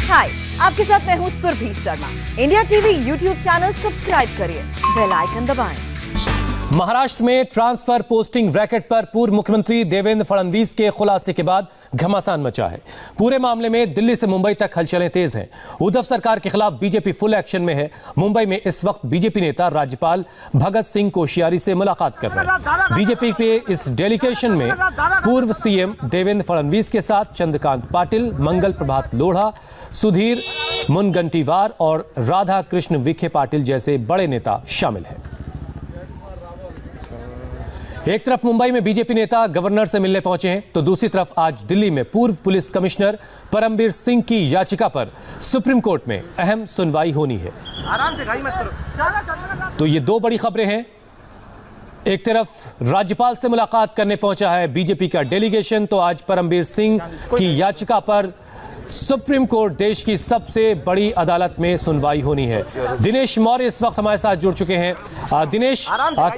हाय, आपके साथ मैं हूँ Surabhi Sharma. India TV YouTube channel subscribe करिए, बेल आइकन दबाएं। महाराष्ट्र में ट्रांसफर पोस्टिंग रैकेट पर पूर्व मुख्यमंत्री देवेंद्र फडणवीस के खुलासे के बाद घमासान मचा है। पूरे मामले में दिल्ली से मुंबई तक हलचलें तेज हैं। उद्धव सरकार के खिलाफ बीजेपी फुल एक्शन में है। मुंबई में इस वक्त बीजेपी नेता राज्यपाल भगत सिंह कोश्यारी से मुलाकात कर रहे हैं। बीजेपी के इस डेलीगेशन में पूर्व सीएम देवेंद्र फडणवीस के साथ चंद्रकांत पाटिल, मंगल प्रभात लोढ़ा, सुधीर मुनगंटीवार और राधा कृष्ण विखे पाटिल जैसे बड़े नेता शामिल हैं। एक तरफ मुंबई में बीजेपी नेता गवर्नर से मिलने पहुंचे हैं, तो दूसरी तरफ आज दिल्ली में पूर्व पुलिस कमिश्नर परमबीर सिंह की याचिका पर सुप्रीम कोर्ट में अहम सुनवाई होनी है। आराम से गाड़ी मत करो। तो ये दो बड़ी खबरें हैं। एक तरफ राज्यपाल से मुलाकात करने पहुंचा है बीजेपी का डेलीगेशन, तो आज परमबीर सिंह की याचिका पर सुप्रीम कोर्ट देश की सबसे बड़ी अदालत में सुनवाई होनी है। दिनेश मौर्य इस वक्त हमारे साथ जुड़ चुके हैं। दिनेश,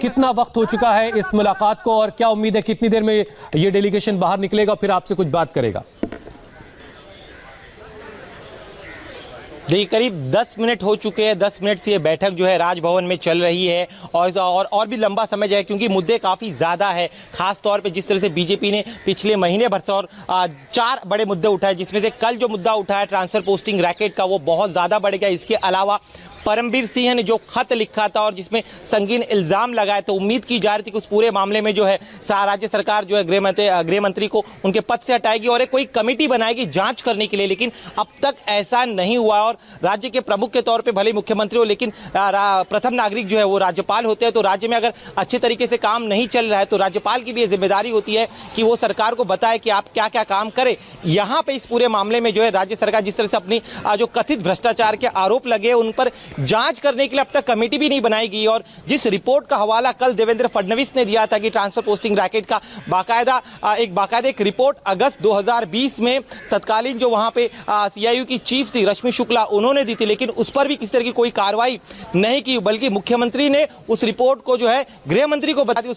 कितना वक्त हो चुका है इस मुलाकात को और क्या उम्मीद है कितनी देर में ये डेलीगेशन बाहर निकलेगा, फिर आपसे कुछ बात करेगा? देखिए, करीब 10 मिनट हो चुके हैं। 10 मिनट से ये बैठक जो है राजभवन में चल रही है और भी लंबा समय जो है, क्योंकि मुद्दे काफ़ी ज़्यादा है। खास तौर पे जिस तरह से बीजेपी ने पिछले महीने भर से और 4 बड़े मुद्दे उठाए, जिसमें से कल जो मुद्दा उठाया ट्रांसफर पोस्टिंग रैकेट का, वो बहुत ज़्यादा बढ़ गया। इसके अलावा परमबीर सिंह ने जो खत लिखा था और जिसमें संगीन इल्जाम लगाए, तो उम्मीद की जा रही थी कि उस पूरे मामले में जो है राज्य सरकार जो है गृह मंत्री को उनके पद से हटाएगी और एक कोई कमेटी बनाएगी जांच करने के लिए, लेकिन अब तक ऐसा नहीं हुआ। और राज्य के प्रमुख के तौर पे भले मुख्यमंत्री हो, लेकिन प्रथम नागरिक जो है वो राज्यपाल होते हैं। तो राज्य में अगर अच्छे तरीके से काम नहीं चल रहा है तो राज्यपाल की भी जिम्मेदारी होती है कि वो सरकार को बताए कि आप क्या क्या काम करें। यहाँ पे इस पूरे मामले में जो है राज्य सरकार जिस तरह से अपनी जो कथित भ्रष्टाचार के आरोप लगे उन पर जांच करने के लिए अब तक कमेटी भी नहीं बनाई गई। और जिस रिपोर्ट का हवाला कल देवेंद्र फडणवीस ने दिया था कि ट्रांसफर पोस्टिंग रैकेट का बाकायदा एक रिपोर्ट अगस्त 2020 में तत्कालीन जो वहां पे सीआईयू की चीफ थी रश्मि शुक्ला, उन्होंने दी थी, लेकिन उस पर भी किसी तरह की कोई कार्रवाई नहीं की, बल्कि मुख्यमंत्री ने उस रिपोर्ट को जो है गृह मंत्री को बता दी।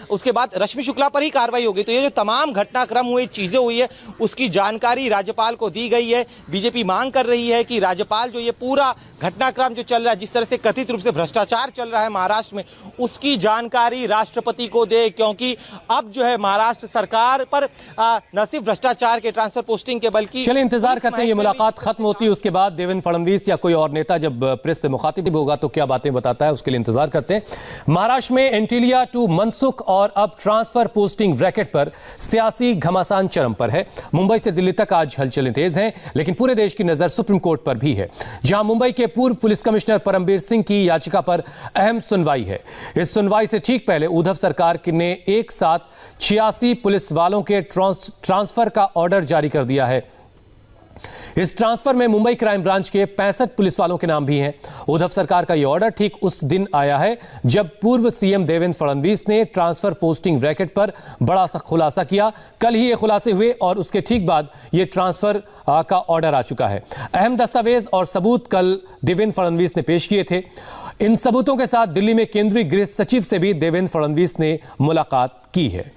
उसके बाद रश्मि शुक्ला पर ही कार्रवाई हो गई। तो ये जो तमाम घटनाक्रम हुए, चीजें हुई है, उसकी जानकारी राज्यपाल को दी गई है। बीजेपी मांग कर रही है कि राज्यपाल जो ये पूरा घटनाक्रम जो चल रहा है, जिस तरह से कथित रूप से भ्रष्टाचार चल रहा है महाराष्ट्र में, उसकी जानकारी राष्ट्रपति को दे, क्योंकि अब जो है महाराष्ट्र सरकार पर न सिर्फ भ्रष्टाचार के ट्रांसफर पोस्टिंग के बल्कि चलिए इंतजार करते हैं ये मुलाकात खत्म होती है, उसके बाद देवेंद्र फडणवीस या कोई और नेता जब प्रेस से मुखातिब होगा तो क्या बातें बताता है, उसके लिए इंतजार करते हैं। महाराष्ट्र में एंटीलिया टू मनसुख और अब ट्रांसफर पोस्टिंग रैकेट पर सियासी घमासान चरम पर है। मुंबई से दिल्ली तक आज हलचलें तेज हैं, लेकिन पूरे देश की नजर सुप्रीम कोर्ट पर भी है, जहां मुंबई के पूर्व पुलिस कमिश्नर परमबीर सिंह की याचिका पर अहम सुनवाई है। इस सुनवाई से ठीक पहले उद्धव सरकार ने एक साथ 86 पुलिस वालों के ट्रांसफर का ऑर्डर जारी कर दिया है। इस ट्रांसफर में मुंबई क्राइम ब्रांच के 65 पुलिस वालों के नाम भी हैं। उद्धव सरकार का यह ऑर्डर ठीक उस दिन आया है जब पूर्व सीएम देवेंद्र फडणवीस ने ट्रांसफर पोस्टिंग रैकेट पर बड़ा सा खुलासा किया। कल ही ये खुलासे हुए और उसके ठीक बाद ये ट्रांसफर का ऑर्डर आ चुका है। अहम दस्तावेज और सबूत कल देवेंद्र फडणवीस ने पेश किए थे। इन सबूतों के साथ दिल्ली में केंद्रीय गृह सचिव से भी देवेंद्र फडणवीस ने मुलाकात की है।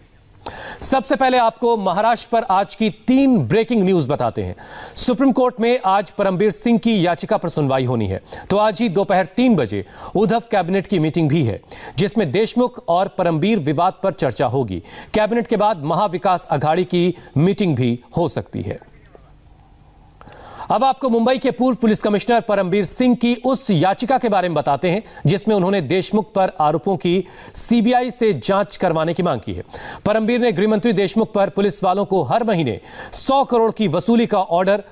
सबसे पहले आपको महाराष्ट्र पर आज की 3 ब्रेकिंग न्यूज बताते हैं। सुप्रीम कोर्ट में आज परमबीर सिंह की याचिका पर सुनवाई होनी है, तो आज ही दोपहर 3 बजे उद्धव कैबिनेट की मीटिंग भी है, जिसमें देशमुख और परमबीर विवाद पर चर्चा होगी। कैबिनेट के बाद महाविकास अघाड़ी की मीटिंग भी हो सकती है। अब आपको मुंबई के पूर्व पुलिस कमिश्नर परमबीर सिंह की उस याचिका के बारे में बताते हैं जिसमें उन्होंने देशमुख पर आरोपों की सीबीआई से जांच करवाने की मांग की है। परमबीर ने गृहमंत्री देशमुख पर पुलिस वालों को हर महीने 100 करोड़ की वसूली का ऑर्डर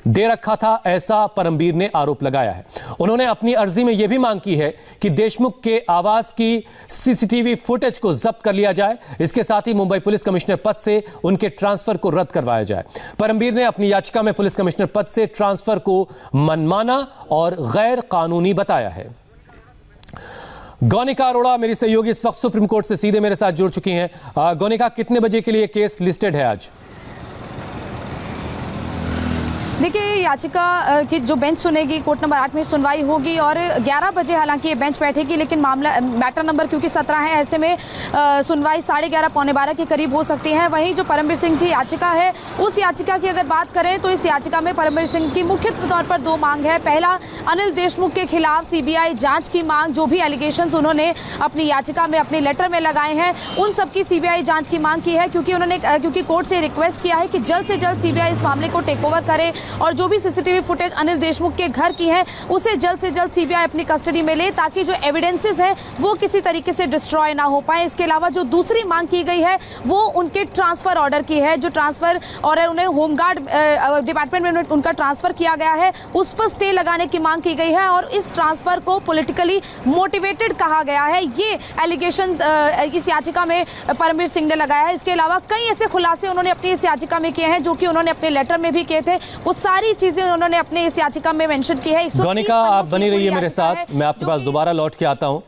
दे रखा था, ऐसा परमबीर ने आरोप लगाया है। उन्होंने अपनी अर्जी में यह भी मांग की है कि देशमुख के आवास की सीसीटीवी फुटेज को जब्त कर लिया जाए। इसके साथ ही मुंबई पुलिस कमिश्नर पद से उनके ट्रांसफर को रद्द करवाया जाए। परमबीर ने अपनी याचिका में पुलिस कमिश्नर पद से ट्रांसफर को मनमाना और गैर कानूनी बताया है। गौनिका अरोड़ा मेरी सहयोगी इस वक्त सुप्रीम कोर्ट से सीधे मेरे साथ जुड़ चुकी हैं। गौनिका, कितने बजे के लिए केस लिस्टेड है आज? देखिए, याचिका की जो बेंच सुनेगी, कोर्ट नंबर 8 में सुनवाई होगी और 11 बजे हालांकि ये बेंच बैठेगी, लेकिन मामला मैटर नंबर क्योंकि 17 है, ऐसे में सुनवाई 11:30 पौने 12 के करीब हो सकती है। वहीं जो परमबीर सिंह की याचिका है, उस याचिका की अगर बात करें तो इस याचिका में परमबीर सिंह की मुख्य तौर पर 2 मांग है। पहला, अनिल देशमुख के खिलाफ सीबीआई जांच की मांग, जो भी एलिगेशंस उन्होंने अपनी याचिका में, अपने लेटर में लगाए हैं, उन सब की सीबीआई जांच की मांग की है, क्योंकि कोर्ट से रिक्वेस्ट किया है कि जल्द से जल्द सीबीआई इस मामले को टेक ओवर करे और जो भी सीसीटीवी फुटेज अनिल देशमुख के घर की है उसे जल्द से जल्द सीबीआई अपनी कस्टडी में ले, ताकि जो एविडेंसेस है वो किसी तरीके से डिस्ट्रॉय ना हो पाए। इसके अलावा जो दूसरी मांग की गई है वो उनके ट्रांसफर ऑर्डर की है, जो ट्रांसफर ऑर्डर उन्हें होमगार्ड डिपार्टमेंट में उनका ट्रांसफर किया गया है, उस पर स्टे लगाने की मांग की गई है और इस ट्रांसफर को पॉलिटिकली मोटिवेटेड कहा गया है। ये एलिगेशंस इस याचिका में परमबीर सिंह ने लगाया है। इसके अलावा कई ऐसे खुलासे उन्होंने अपनी इस याचिका में किए हैं जो कि उन्होंने अपने लेटर में भी किए थे। वो सारी चीजें उन्होंने अपने इस याचिका में मेंशन की है। गौनिका, आप बनी रहिए मेरे साथ, मैं आपके पास दोबारा लौट के आता हूं।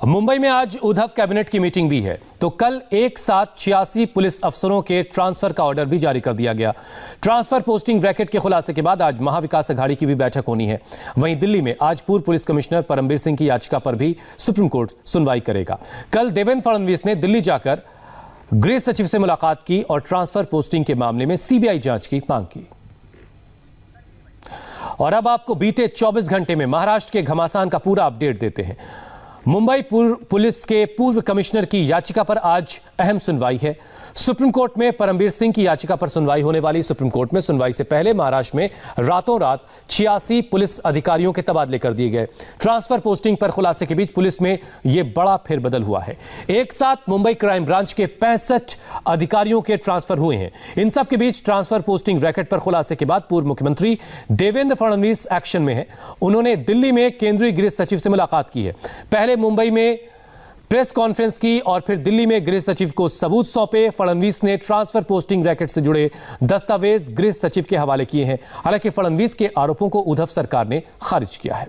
मुंबई में आज उद्धव कैबिनेट की मीटिंग भी है, तो कल एक साथ 86 पुलिस अफसरों के ट्रांसफर का ऑर्डर भी जारी कर दिया गया। ट्रांसफर पोस्टिंग रैकेट के खुलासे के बाद आज महाविकास अघाड़ी की भी बैठक होनी है। वहीं दिल्ली में आज पूर्व पुलिस कमिश्नर परमबीर सिंह की याचिका पर भी सुप्रीम कोर्ट सुनवाई करेगा। कल देवेंद्र फडणवीस ने दिल्ली जाकर गृह सचिव से मुलाकात की और ट्रांसफर पोस्टिंग के मामले में सीबीआई जांच की मांग की। और अब आपको बीते 24 घंटे में महाराष्ट्र के घमासान का पूरा अपडेट देते हैं। मुंबई पुलिस के पूर्व कमिश्नर की याचिका पर आज अहम सुनवाई है। सुप्रीम कोर्ट में परमबीर सिंह की याचिका पर सुनवाई होने वाली। सुप्रीम कोर्ट में सुनवाई से पहले महाराष्ट्र में रातों रात 86 पुलिस अधिकारियों के तबादले कर दिए गए। ट्रांसफर पोस्टिंग पर खुलासे के बीच पुलिस में यह बड़ा फेरबदल हुआ है। एक साथ मुंबई क्राइम ब्रांच के 65 अधिकारियों के ट्रांसफर हुए हैं। इन सब के बीच ट्रांसफर पोस्टिंग रैकेट पर खुलासे के बाद पूर्व मुख्यमंत्री देवेंद्र फडणवीस एक्शन में है। उन्होंने दिल्ली में केंद्रीय गृह सचिव से मुलाकात की है। पहले मुंबई में प्रेस कॉन्फ्रेंस की और फिर दिल्ली में गृह सचिव को सबूत सौंपे। फडणवीस ने ट्रांसफर पोस्टिंग रैकेट से जुड़े दस्तावेज गृह सचिव के हवाले किए हैं। हालांकि फडणवीस के आरोपों को उद्धव सरकार ने खारिज किया है।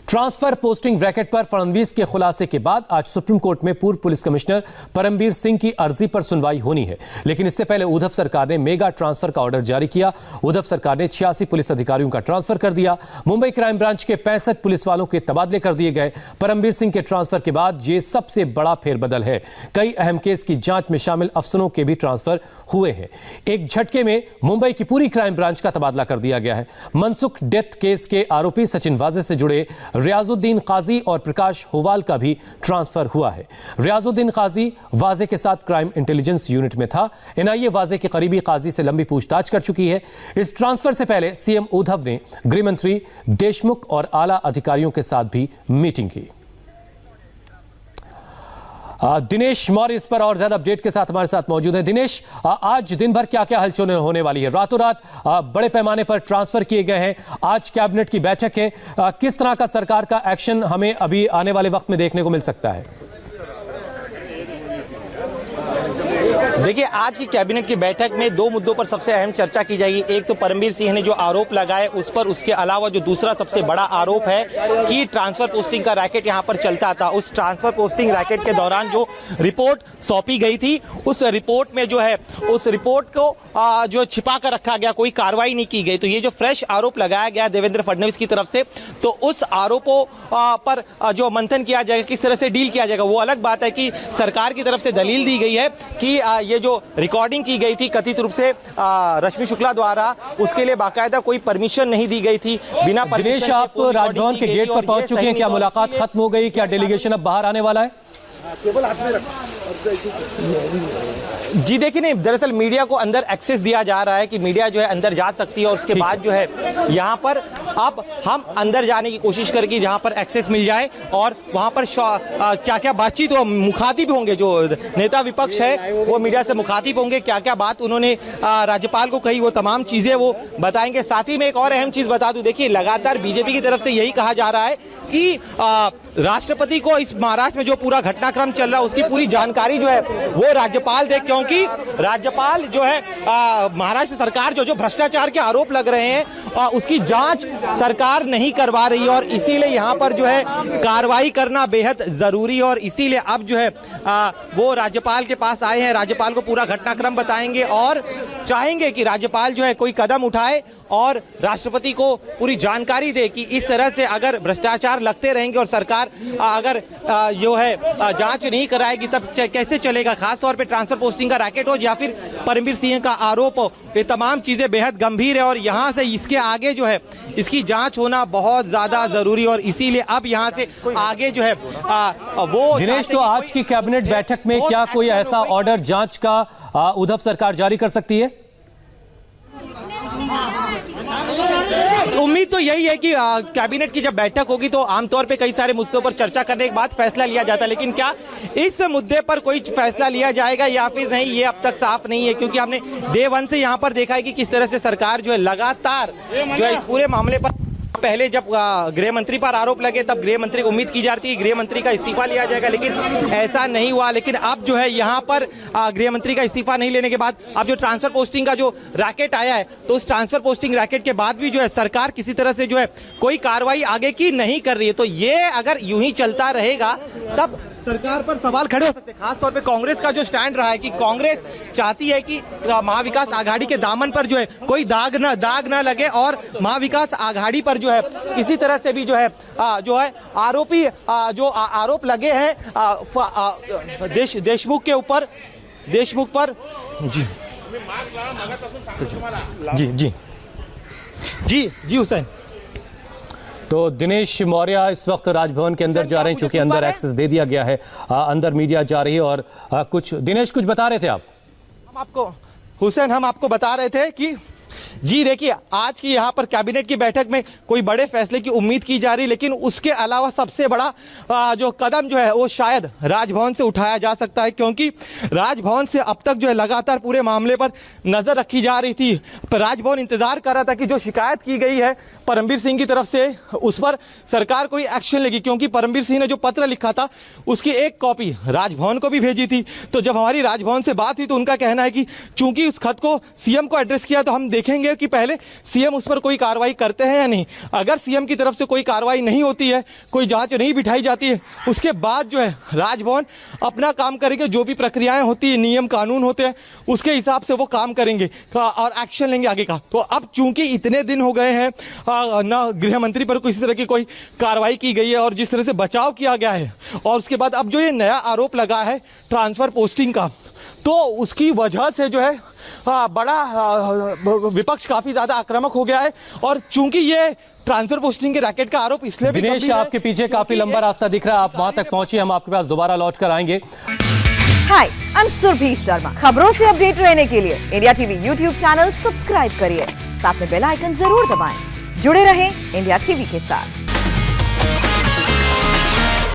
ट्रांसफर पोस्टिंग रैकेट पर फडणवीस के खुलासे के बाद आज सुप्रीम कोर्ट में पूर्व पुलिस कमिश्नर परमबीर सिंह की अर्जी पर सुनवाई होनी है। लेकिन इससे पहले उद्धव सरकार ने मेगा ट्रांसफर का ऑर्डर जारी किया। उद्धव सरकार ने 86 पुलिस अधिकारियों का ट्रांसफर कर दिया। मुंबई क्राइम ब्रांच के 65 पुलिस वालों के तबादले कर दिए गए। परमबीर सिंह के ट्रांसफर के बाद यह सबसे बड़ा फेरबदल है। कई अहम केस की जांच में शामिल अफसरों के भी ट्रांसफर हुए हैं। एक झटके में मुंबई की पूरी क्राइम ब्रांच का तबादला कर दिया गया है। मनसुख डेथ केस के आरोपी सचिन वाजे से जुड़े रियाजुद्दीन काजी और प्रकाश होवाल का भी ट्रांसफर हुआ है। रियाजुद्दीन काजी वाजे के साथ क्राइम इंटेलिजेंस यूनिट में था। एनआईए वाजे के करीबी काजी से लंबी पूछताछ कर चुकी है। इस ट्रांसफर से पहले सीएम उद्धव ने गृह मंत्री देशमुख और आला अधिकारियों के साथ भी मीटिंग की। दिनेश मौर्य इस पर और ज्यादा अपडेट के साथ हमारे साथ मौजूद हैं। दिनेश, आज दिन भर क्या क्या हलचल होने वाली है? रातों रात बड़े पैमाने पर ट्रांसफर किए गए हैं। आज कैबिनेट की बैठक है। किस तरह का सरकार का एक्शन हमें अभी आने वाले वक्त में देखने को मिल सकता है? देखिए, आज की कैबिनेट की बैठक में 2 मुद्दों पर सबसे अहम चर्चा की जाएगी। एक तो परमबीर सिंह ने जो आरोप लगाए उस पर, उसके अलावा जो दूसरा सबसे बड़ा आरोप है कि ट्रांसफर पोस्टिंग का रैकेट यहां पर चलता था। उस ट्रांसफर पोस्टिंग रैकेट के दौरान जो रिपोर्ट सौंपी गई थी, उस रिपोर्ट में जो है, उस रिपोर्ट को जो छिपा कर रखा गया, कोई कार्रवाई नहीं की गई। तो ये जो फ्रेश आरोप लगाया गया देवेंद्र फडणवीस की तरफ से, तो उस आरोपों पर जो मंथन किया जाएगा, किस तरह से डील किया जाएगा, वो अलग बात है। कि सरकार की तरफ से दलील दी गई है कि ये जो रिकॉर्डिंग की गई थी कथित रूप से रश्मि शुक्ला द्वारा, उसके लिए बाकायदा कोई परमिशन नहीं दी गई थी। बिना परमिशन दिनेश, आप राजभवन के गेट पर पहुंच चुके हैं। क्या मुलाकात खत्म हो गई? क्या डेलीगेशन अब बाहर आने वाला है? जी देखिए, नहीं, दरअसल मीडिया को अंदर एक्सेस दिया जा रहा है कि मीडिया जो है अंदर जा सकती है और उसके बाद जो है यहाँ पर अब हम अंदर जाने की कोशिश करेंगे जहाँ पर एक्सेस मिल जाए और वहाँ पर क्या क्या बातचीत हो, मुखातिब होंगे। जो नेता विपक्ष है वो मीडिया से मुखातिब होंगे। क्या क्या बात उन्होंने राज्यपाल को कही, वो तमाम चीजें वो बताएंगे। साथ ही में एक और अहम चीज बता दूं, देखिए लगातार बीजेपी की तरफ से यही कहा जा रहा है कि राष्ट्रपति को इस महाराष्ट्र में जो पूरा घटनाक्रम चल रहा है उसकी पूरी जानकारी जो है वो राज्यपाल दे, क्योंकि राज्यपाल जो है महाराष्ट्र सरकार जो भ्रष्टाचार के आरोप लग रहे हैं उसकी जांच सरकार नहीं करवा रही है और इसीलिए यहाँ पर जो है कार्रवाई करना बेहद जरूरी है और इसीलिए अब जो है वो राज्यपाल के पास आए हैं। राज्यपाल को पूरा घटनाक्रम बताएंगे और चाहेंगे कि राज्यपाल जो है कोई कदम उठाए और राष्ट्रपति को पूरी जानकारी दे कि इस तरह से अगर भ्रष्टाचार लगते रहेंगे और सरकार अगर जो है जांच नहीं कराएगी तब कैसे चलेगा, खासतौर पे ट्रांसफर पोस्टिंग का रैकेट हो या फिर परमवीर सिंह का आरोप हो। ये तमाम चीजें बेहद गंभीर है और यहाँ से इसके आगे जो है इसकी जांच होना बहुत ज्यादा जरूरी और इसीलिए अब यहाँ से आगे जो है वो दिनेश, तो आज की कैबिनेट बैठक में क्या कोई ऐसा ऑर्डर जांच का उद्धव सरकार जारी कर सकती है? उम्मीद तो यही है कि कैबिनेट की जब बैठक होगी तो आमतौर पे कई सारे मुद्दों पर चर्चा करने के बाद फैसला लिया जाता है, लेकिन क्या इस मुद्दे पर कोई फैसला लिया जाएगा या फिर नहीं, ये अब तक साफ नहीं है। क्योंकि हमने डे 1 से यहाँ पर देखा है कि किस तरह से सरकार जो है लगातार जो है इस पूरे मामले पर, पहले जब गृह मंत्री पर आरोप लगे तब गृह मंत्री को उम्मीद की जाती है गृह मंत्री का इस्तीफा लिया जाएगा, लेकिन ऐसा नहीं हुआ। लेकिन अब जो है यहाँ पर गृह मंत्री का इस्तीफा नहीं लेने के बाद अब जो ट्रांसफर पोस्टिंग का जो रैकेट आया है तो उस ट्रांसफर पोस्टिंग रैकेट के बाद भी जो है सरकार किसी तरह से जो है कोई कार्रवाई आगे की नहीं कर रही है। तो ये अगर यूं ही चलता रहेगा तब सरकार पर सवाल खड़े हो सकते हैं। खासतौर पे कांग्रेस का जो स्टैंड रहा है कि कांग्रेस चाहती है कि महाविकास आघाड़ी के दामन पर जो है कोई दाग ना लगे और महाविकास आघाड़ी पर जो है किसी तरह से भी जो है आरोपी जो आरोप लगे हैं देशमुख के ऊपर, देशमुख पर जी हुसैन। तो दिनेश मौर्य इस वक्त राजभवन के अंदर जा रहे हैं, क्योंकि अंदर एक्सेस दे दिया गया है, अंदर मीडिया जा रही है और कुछ दिनेश कुछ बता रहे थे आप? हम आपको बता रहे थे कि जी देखिए आज की यहाँ पर कैबिनेट की बैठक में कोई बड़े फैसले की उम्मीद की जा रही, लेकिन उसके अलावा सबसे बड़ा जो कदम जो है वो शायद राजभवन से उठाया जा सकता है, क्योंकि राजभवन से अब तक जो है लगातार पूरे मामले पर नजर रखी जा रही थी। पर राजभवन इंतजार कर रहा था कि जो शिकायत की गई है परमवीर सिंह की तरफ से उस पर सरकार कोई एक्शन लेगी, क्योंकि परमवीर सिंह ने जो पत्र लिखा था उसकी एक कॉपी राजभवन को भी भेजी थी। तो जब हमारी राजभवन से बात हुई तो उनका कहना है कि चूंकि उस खत को सीएम को एड्रेस किया तो हम देखेंगे कि पहले सीएम उस पर कोई कार्रवाई करते हैं या नहीं। अगर सीएम की तरफ से कोई कार्रवाई नहीं होती है, कोई जांच नहीं बिठाई जाती है, उसके बाद जो है राजभवन अपना काम करेंगे, जो भी प्रक्रियाएं होती है, नियम कानून होते हैं, उसके हिसाब से वो काम करेंगे और एक्शन लेंगे आगे का। तो अब चूंकि इतने दिन हो गए हैं ना गृह मंत्री पर किसी तरह की कोई कार्रवाई की गई है और जिस तरह से बचाव किया गया है और उसके बाद अब जो ये नया आरोप लगा है ट्रांसफर पोस्टिंग का, तो उसकी वजह से जो है बड़ा विपक्ष काफी ज्यादा आक्रामक हो गया है। और चूंकि ये ट्रांसफर पोस्टिंग के रैकेट का आरोप इसलिए भी दिनेश आपके पीछे काफी लंबा रास्ता दिख रहा है, आप वहां तक पहुंचे, हम आपके पास दोबारा लौट कर आएंगे। हाय, आई एम सुरभि शर्मा। खबरों से अपडेट रहने के लिए India TV YouTube channel subscribe करिए, साथ में बेल आइकन जरूर दबाएं। जुड़े रहें इंडिया टीवी के साथ।